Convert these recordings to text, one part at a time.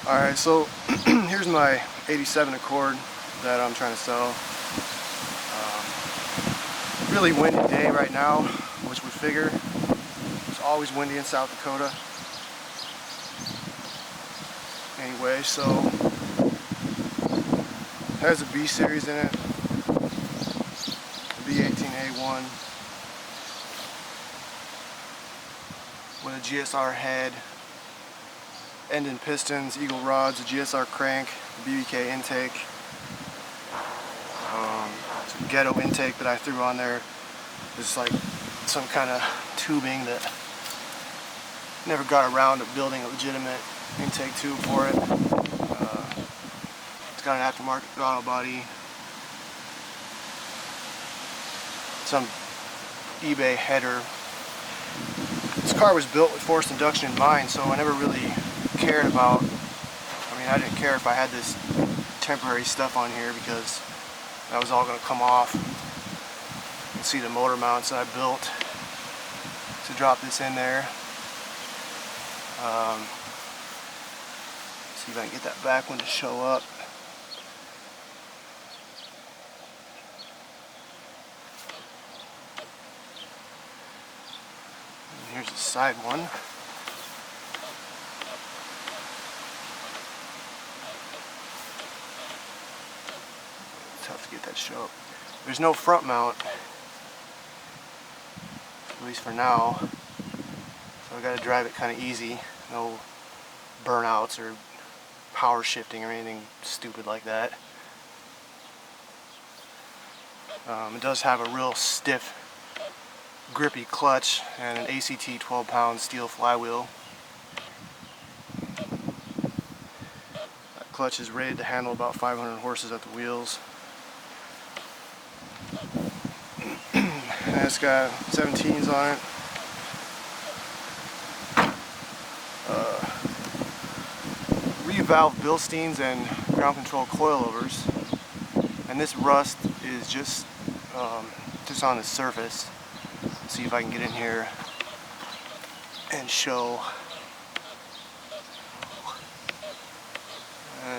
Alright, so here's my 87 Accord that I'm trying to sell. Really windy day right now, which would figure. It's always windy in South Dakota. Anyway, so it has a B series in it, B18A1 with a GSR head, endyn pistons, eagle rods, a GSR crank, a BBK intake, some ghetto intake that I threw on there. It's like some kind of tubing that never got around to building a legitimate intake tube for it. It's got an aftermarket throttle body, some eBay header. This car was built with forced induction in mind, so I never really cared about, I didn't care if I had this temporary stuff on here because that was all going to come off. You can see the motor mounts that I built to drop this in there. See if I can get that back one to show up. And here's the side one. Tough to get that to show up. There's no front mount, at least for now, so I got to drive it kind of easy. No burnouts or power shifting or anything stupid like that. It does have a real stiff, grippy clutch and an ACT 12-pound steel flywheel. That clutch is rated to handle about 500 horses at the wheels. And it's got 17s on it. Revalved bilsteins and ground control coilovers. And this rust is just on the surface. Let's see if I can get in here and show.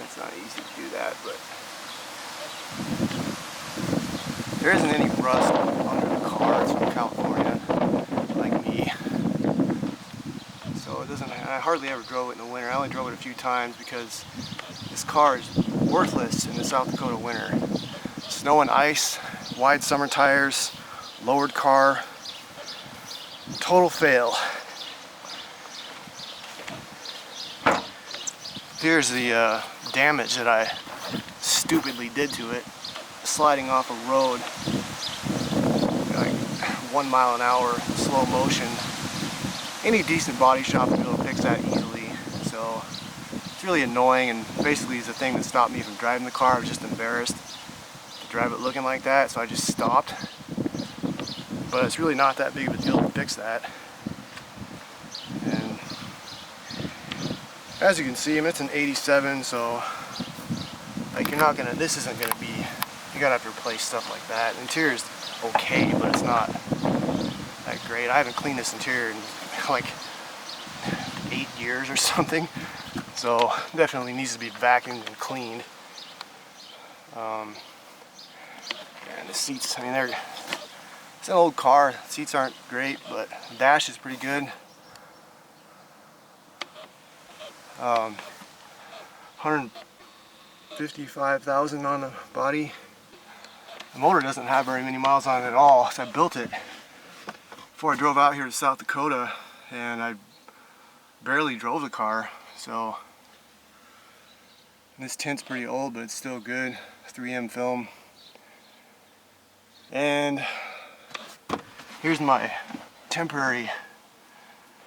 It's not easy to do that, but there isn't any rust under the car. It's from California, like me. So it doesn't, I hardly ever drove it in the winter. I only drove it a few times because this car is worthless in the South Dakota winter. Snow and ice, wide summer tires, lowered car, total fail. Here's the damage that I stupidly did to it. Sliding off a road, like 1 mile an hour, slow motion. Any decent body shop will be able to fix that easily. So it's really annoying, and basically is the thing that stopped me from driving the car. I was just embarrassed to drive it looking like that, so I just stopped. But it's really not that big of a deal to fix that. And as you can see, it's an 87, so like you're not gonna, this isn't gonna be, you gotta have to replace stuff like that. The interior's okay, but it's not that great. I haven't cleaned this interior in like 8 years or something, so definitely needs to be vacuumed and cleaned. And the seats, it's an old car. The seats aren't great, but the dash is pretty good. 155,000 on the body. The motor doesn't have very many miles on it at all. So I built it before I drove out here to South Dakota, and I barely drove the car. So this tint's pretty old, but it's still good. 3M film. And here's my temporary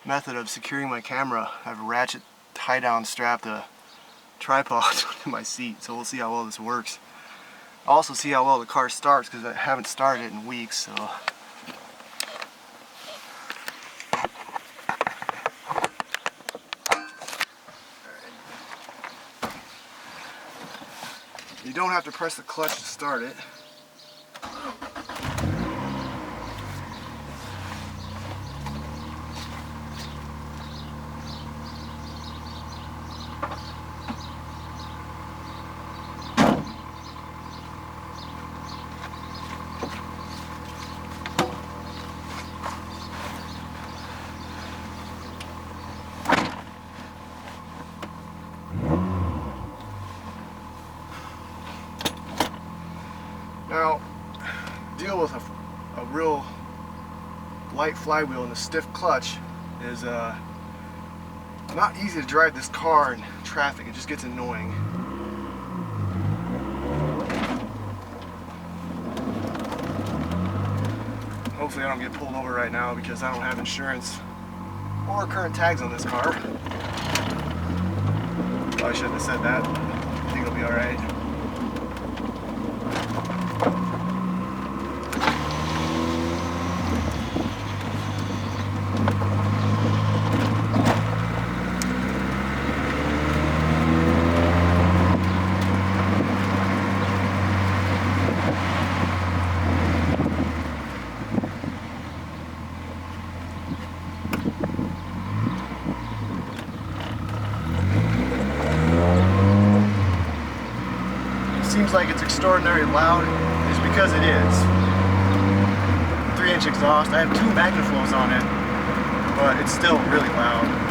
method of securing my camera. I have a ratchet tie-down strap to tripod to my seat, so we'll see how well this works. I'll also see how well the car starts because I haven't started it in weeks. So you don't have to press the clutch to start it. light flywheel and the stiff clutch is not easy to drive this car in traffic. It just gets annoying. Hopefully I don't get pulled over right now because I don't have insurance or current tags on this car. Probably shouldn't have said that, but I think it'll be alright. Seems like it's extraordinarily loud. It's because it is. 3-inch exhaust. I have 2 magnaflows on it, but it's still really loud.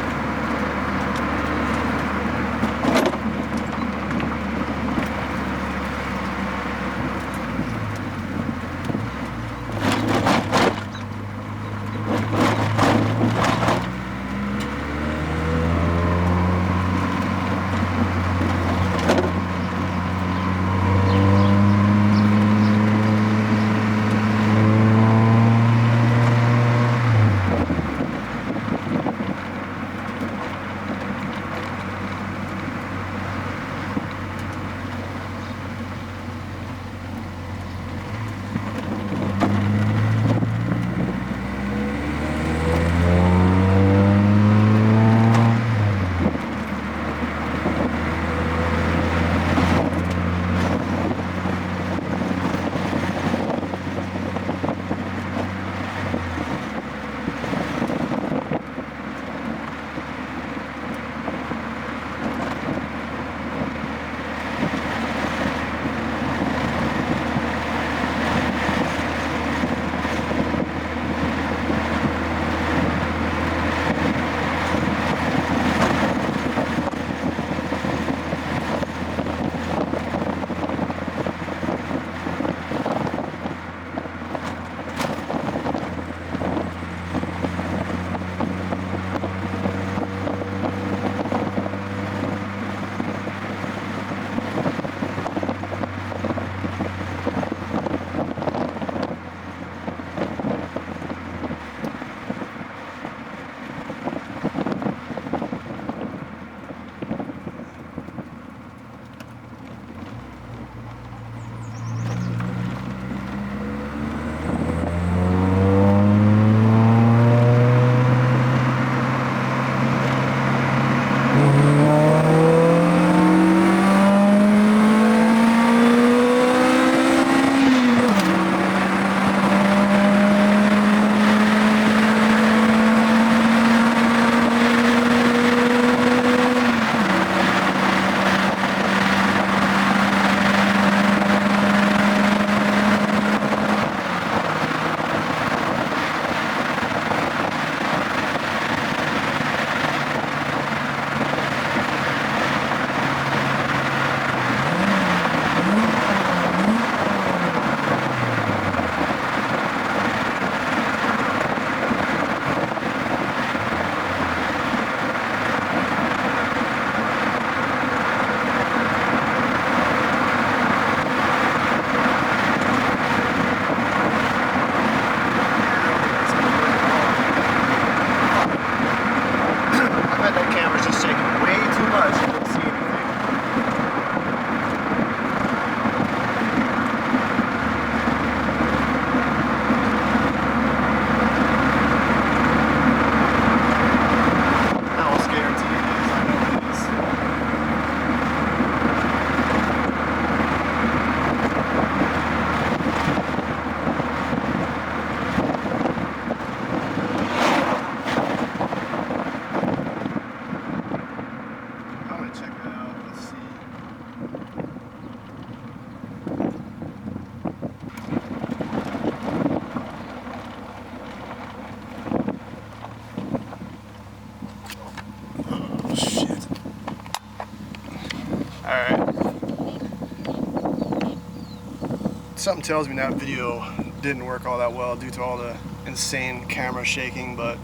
Something tells me that video didn't work all that well due to all the insane camera shaking, but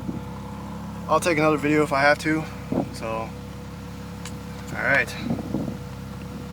I'll take another video if I have to. So, alright.